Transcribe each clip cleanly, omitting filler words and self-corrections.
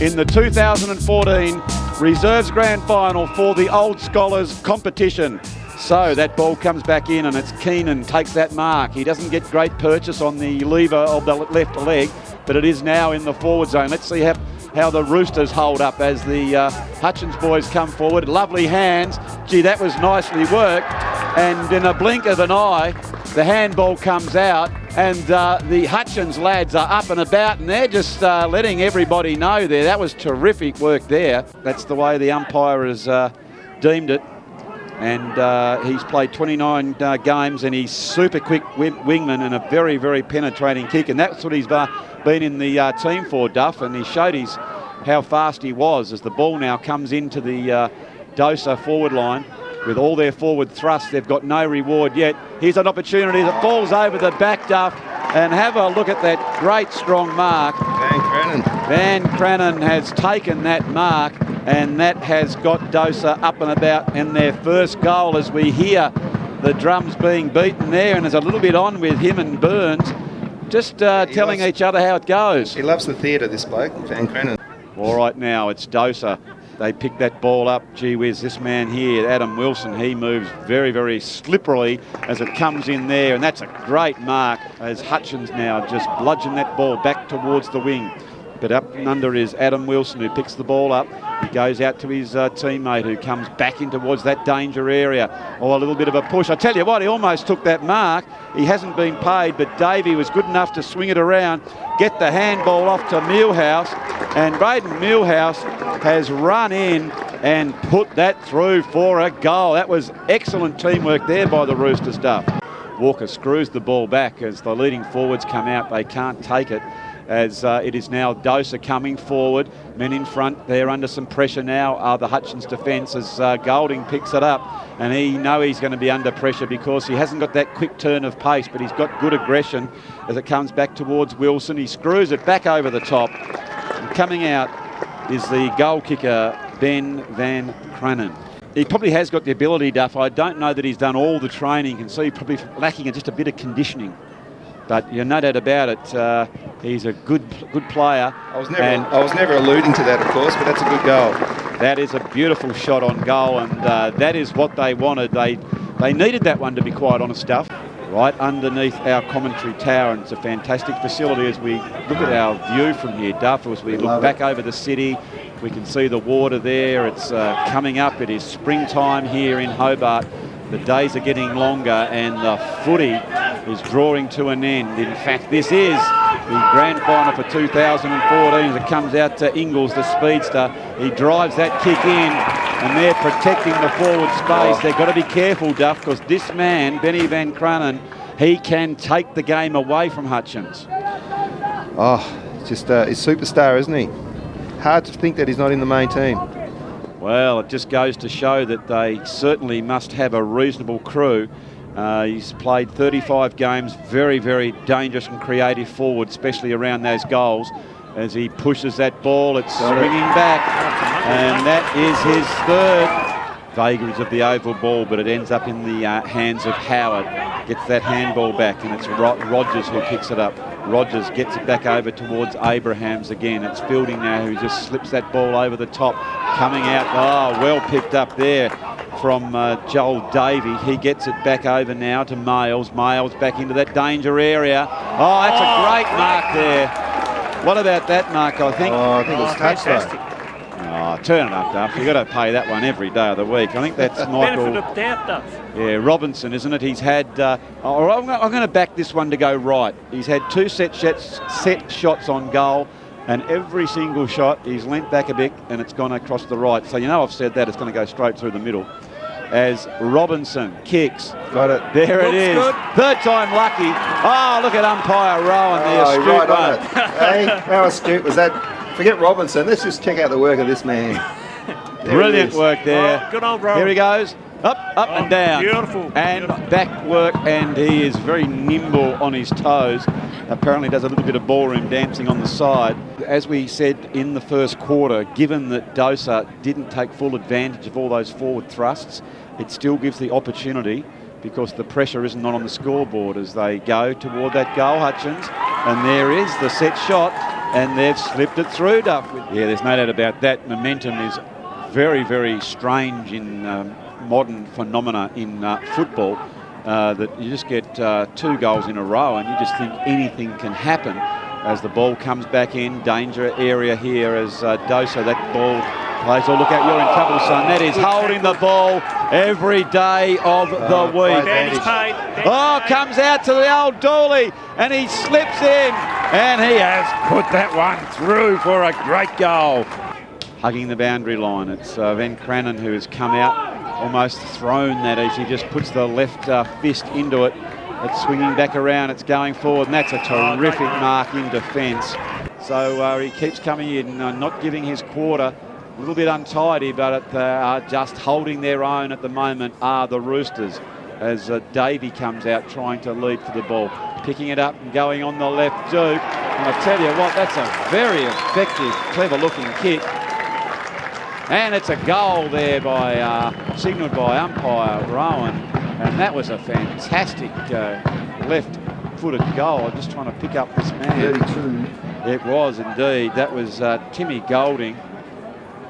in the 2014 Reserves Grand Final for the Old Scholars competition. So that ball comes back in and it's Keenan takes that mark. He doesn't get great purchase on the lever of the left leg, but it is now in the forward zone. Let's see how the Roosters hold up as the Hutchins boys come forward. Lovely hands. Gee, that was nicely worked. And in a blink of an eye, the handball comes out and the Hutchins lads are up and about and they're just letting everybody know there. That was terrific work there. That's the way the umpire has deemed it. And he's played 29 games and he's super quick wingman and a very, very penetrating kick. And that's what he's been in the team for, Duff. And he showed how fast he was as the ball now comes into the DOSA forward line. With all their forward thrust, they've got no reward yet. Here's an opportunity that falls over the back, Duff. And have a look at that great strong mark. Ben Kraanen. Ben Kraanen has taken that mark, and that has got DOSA up and about in their first goal as we hear the drums being beaten there. And there's a little bit on with him and Burns, just telling each other how it goes. He loves the theatre, this bloke, Ben Kraanen. All right, now it's DOSA. They pick that ball up. Gee whiz, this man here, Adam Wilson, he moves very, very slipperily as it comes in there. And that's a great mark as Hutchins now just bludgeon that ball back towards the wing. But up and under is Adam Wilson, who picks the ball up. He goes out to his teammate, who comes back in towards that danger area. Oh, a little bit of a push. I tell you what, he almost took that mark. He hasn't been paid, but Davey was good enough to swing it around, get the handball off to Millhouse, and Braden Millhouse has run in and put that through for a goal. That was excellent teamwork there by the Roosters, Duff. Walker screws the ball back as the leading forwards come out. They can't take it. As it is now DOSA coming forward. Men in front, they're under some pressure now, are the Hutchins defence as Golding picks it up. And he's going to be under pressure because he hasn't got that quick turn of pace, but he's got good aggression as it comes back towards Wilson. He screws it back over the top. And coming out is the goal kicker, Ben Van Kraanen. He probably has got the ability, Duff. I don't know that he's done all the training. You can see probably lacking in just a bit of conditioning. But you're no doubt about it, he's a good player. I was never alluding to that, of course, but that's a good goal. That is a beautiful shot on goal, and that is what they wanted. They needed that one, to be quite honest, Duff. Right underneath our commentary tower, and it's a fantastic facility as we look at our view from here, Duff. As we look back over the city, we can see the water there. It's coming up. It is springtime here in Hobart. The days are getting longer and the footy is drawing to an end. In fact, this is the grand final for 2014 as it comes out to Ingles, the speedster. He drives that kick in and they're protecting the forward space. They've got to be careful, Duff, because this man, Benny Van Kraanen, he can take the game away from Hutchins. Oh, just he's superstar, isn't he? Hard to think that he's not in the main team. Well, it just goes to show that they certainly must have a reasonable crew. He's played 35 games, very, very dangerous and creative forward, especially around those goals. As he pushes that ball, it's swinging back, and that is his third. Vagaries of the oval ball, but it ends up in the hands of Howard. Gets that handball back, and it's Rogers who picks it up. Rogers gets it back over towards Abrahams again. It's Fielding now who just slips that ball over the top. Coming out, well picked up there from Joel Davey. He gets it back over now to Males. Males back into that danger area. Oh, that's a great mark there. What about that mark, I think? Oh, I think it was fantastic. Oh, turn it up, Duff. You've got to pay that one every day of the week. I think that's Michael. Benefit of doubt, Duff. Yeah, Robinson, isn't it? He's had... I'm going to back this one to go right. He's had 2 set shots on goal, and every single shot he's leant back a bit and it's gone across the right. So you know I've said that it's going to go straight through the middle. As Robinson kicks. Got it. There it is. Good. Third time lucky. Oh, look at umpire Rowan there. Astute right on one. it. Hey, how astute was that? Forget Robinson. Let's just check out the work of this man. Brilliant work there. Oh, good old Rowan. Here he goes. Up and down. Beautiful. And beautiful. back work, and he is very nimble on his toes. Apparently does a little bit of ballroom dancing on the side. As we said in the first quarter, given that DOSA didn't take full advantage of all those forward thrusts, it still gives the opportunity because the pressure isn't on the scoreboard as they go toward that goal, Hutchins. And there is the set shot. and they've slipped it through, Duff. Yeah, there's no doubt about that. Momentum is very, very strange in modern phenomena in football, that you just get 2 goals in a row and you just think anything can happen as the ball comes back in. Danger area here as DOSA, that ball plays. Oh, look out, you're in trouble, son. That is holding the ball every day of the week. Oh, comes out to the old Dooley and he slips in and he has put that one through for a great goal. Hugging the boundary line, it's Van Kraanen who has come out, almost thrown that as he just puts the left fist into it. It's swinging back around, it's going forward, and that's a terrific mark in defence. So he keeps coming in, not giving his quarter. A little bit untidy, but they are just holding their own at the moment are the Roosters, as Davey comes out trying to lead for the ball. Picking it up and going on the left, Duke. And I tell you what, that's a very effective, clever-looking kick. And it's a goal there by, signalled by umpire Rowan. And that was a fantastic left-footed goal. I'm just trying to pick up this man. 32. It was indeed. That was Timmy Golding.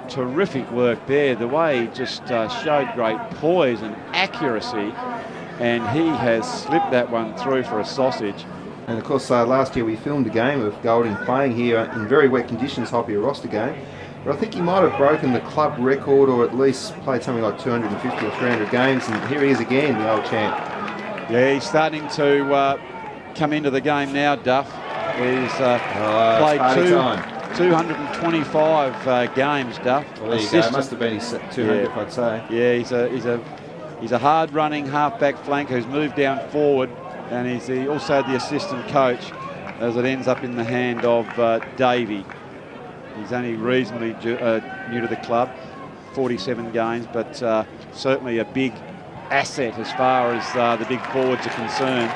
Terrific work there. The way he just showed great poise and accuracy. And he has slipped that one through for a sausage. And of course, last year we filmed a game of Golding playing here in very wet conditions, Hoppy, a roster game. But I think he might have broken the club record, or at least played something like 250 or 300 games. And here he is again, the old champ. Yeah, he's starting to come into the game now, Duff. He's played 225 games, Duff. Well, there you go. It must have been his 200, yeah. I'd say. Yeah, he's a hard-running half-back flanker who's moved down forward, and he's also the assistant coach as it ends up in the hand of Davey. He's only reasonably new to the club, 47 games, but certainly a big asset as far as the big forwards are concerned.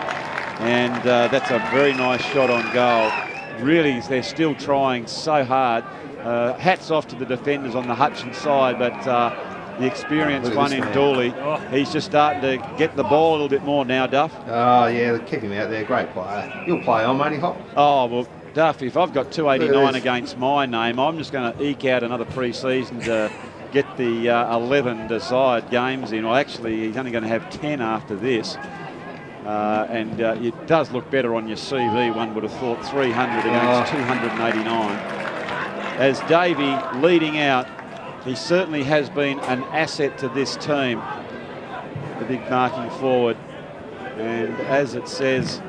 And that's a very nice shot on goal. Really, they're still trying so hard. Hats off to the defenders on the Hutchins side, but the experienced one in Dooley, he's just starting to get the ball a little bit more now, Duff. Oh, yeah, keep him out there. Great player. He'll play on, won't he, Hop? Oh, well, Duff, if I've got 289 against my name, I'm just going to eke out another pre-season to get the 11 desired games in. Well, actually, he's only going to have 10 after this. And it does look better on your CV, one would have thought, 300 against 289. As Davey leading out, he certainly has been an asset to this team, the big marking forward. And as it says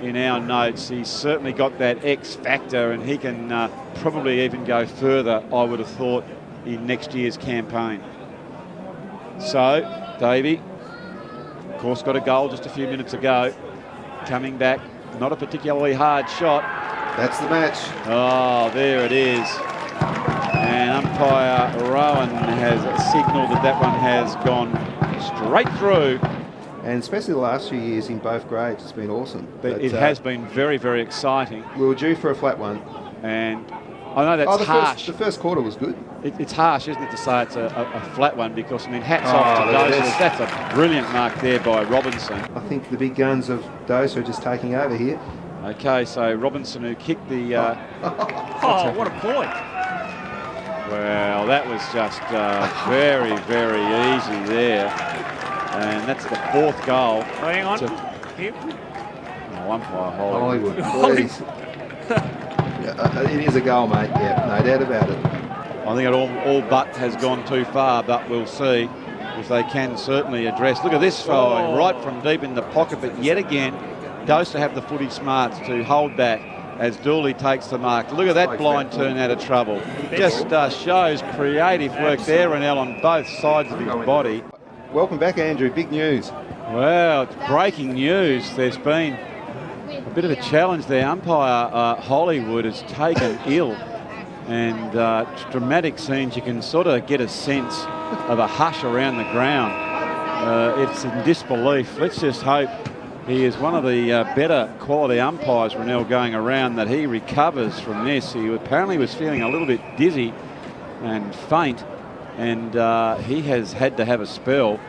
in our notes, he's certainly got that X factor, and he can probably even go further, I would have thought, in next year's campaign. So, Davey, of course, got a goal just a few minutes ago. Coming back, not a particularly hard shot. That's the match. Oh, there it is. And umpire Rowan has signalled that that one has gone straight through. And especially the last few years in both grades, it's been awesome. But it has been very, very exciting. We were due for a flat one. And I know that's harsh. The first quarter was good. It's harsh, isn't it, to say it's a flat one, because, I mean, hats off to DOSA. That's a brilliant mark there by Robinson. I think the big guns of DOSA are just taking over here. Okay, so Robinson, who kicked the... what a point. Well, that was just very, very easy there. And that's the 4th goal. Hang on. Here. Oh, umpire Hollywood, please. It is a goal, mate. Yeah, no doubt about it. I think it all but has gone too far, but we'll see if they can certainly address. Look at this foul, right from deep in the pocket, but yet again, DOSA have the footy smarts to hold back as Dooley takes the mark. Look at that blind turn out of trouble. Just shows creative work there, Rennell, on both sides of his body. Welcome back, Andrew. Big news. Well, it's breaking news. There's been a bit of a challenge there. Umpire Hollywood has taken ill, and dramatic scenes. You can sort of get a sense of a hush around the ground. It's in disbelief. Let's just hope he is one of the better quality umpires, Rennell, going around, that he recovers from this. He apparently was feeling a little bit dizzy and faint, and he has had to have a spell.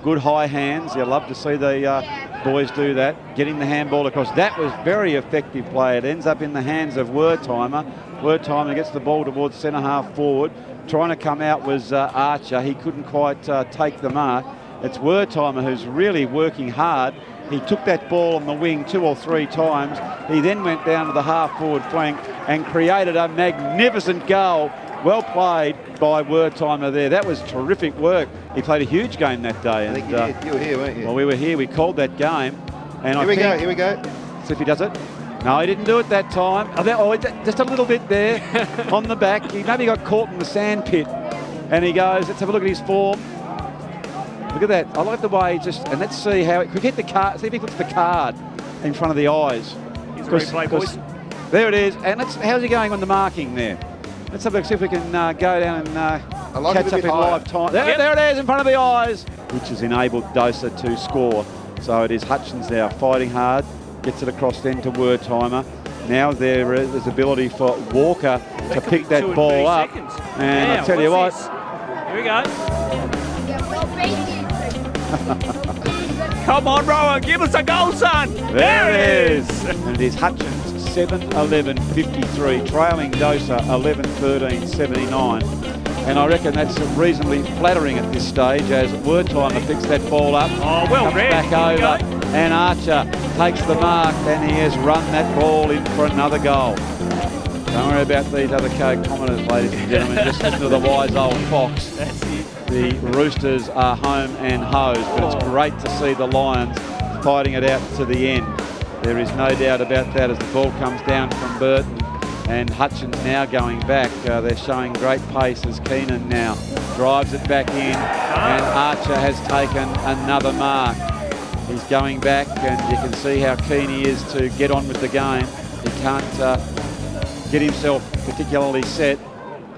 good high hands. You love to see the boys do that. Getting the handball across. That was very effective play. It ends up in the hands of Wertheimer. Wertheimer gets the ball towards centre half forward. Trying to come out was Archer. He couldn't quite take the mark. It's Wertheimer who's really working hard. He took that ball on the wing 2 or 3 times. He then went down to the half-forward flank and created a magnificent goal. Well played by Wertheimer there. That was terrific work. He played a huge game that day. I think you did. You were here, weren't you? Well, we were here. We called that game. And Here we go. See if he does it. No, he didn't do it that time. Just a little bit there on the back. He maybe got caught in the sand pit. And he goes, let's have a look at his form. Look at that. I like the way and let's see how, could we get the card, see if he puts the card in front of the eyes. Here's a replay, boys. There it is. And how's he going on the marking there? Let's have a look, see if we can go down and catch up in live time. There it is in front of the eyes, which has enabled DOSA to score. So it is Hutchins now fighting hard, gets it across then to Wertheimer. Now there is ability for Walker to pick that ball up. And I'll tell you what. Here we go. Come on, Rowan, give us a goal, son. There it is. And it is Hutchins, 7-11-53, trailing DOSA 11-13, 79. And I reckon that's reasonably flattering at this stage as Wertheimer picks that ball up. Oh, well comes read. back over, and Archer takes the mark, and he has run that ball in for another goal. Don't worry about these other co-commenters, ladies and gentlemen. Just listen to the wise old fox. That's it. The Roosters are home and hosed, but it's great to see the Lions fighting it out to the end. There is no doubt about that as the ball comes down from Burton, and Hutchins now going back. They're showing great pace as Keenan now drives it back in, and Archer has taken another mark. He's going back, and you can see how keen he is to get on with the game. He can't get himself particularly set.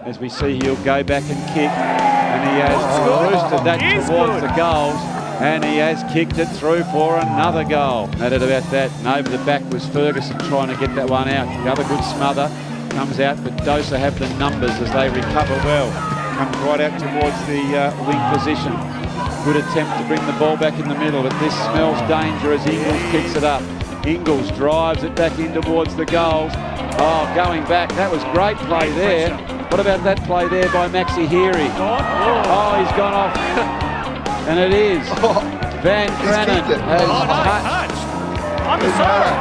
As we see, he'll go back and kick, and he has boosted that towards the goals, and he has kicked it through for another goal. No doubt about that. And over the back was Ferguson trying to get that one out. The other good smother comes out, but DOSA have the numbers as they recover well. Comes right out towards the wing position. Good attempt to bring the ball back in the middle, but this smells danger as Ingles picks it up. Ingles drives it back in towards the goals. Oh, going back. That was great play there. What about that play there by Maxi Heary? Oh, he's gone off. And it is Van Kraanen has touched. On the side.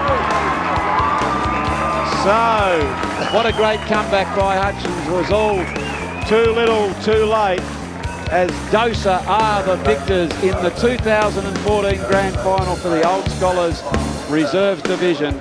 So, what a great comeback by Hutchins. Was all too little, too late, as DOSA are the victors in the 2014 Grand Final for the Old Scholars Reserves Division.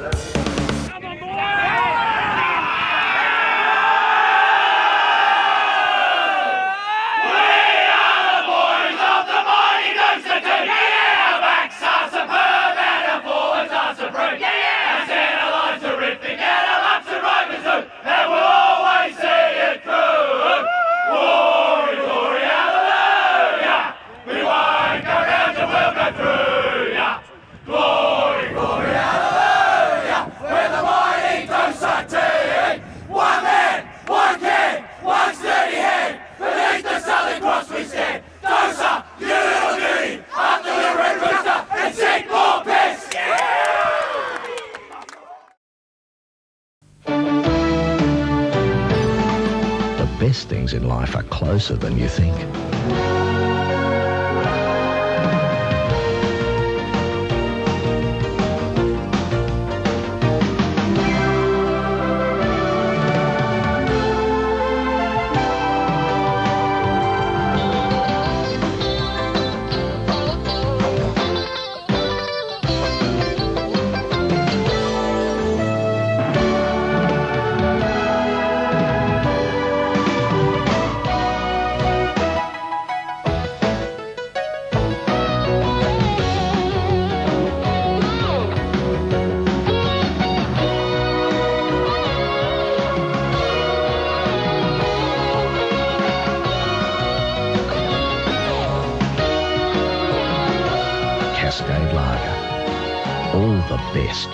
The best things in life are closer than you think. Cascade Lager. All the best.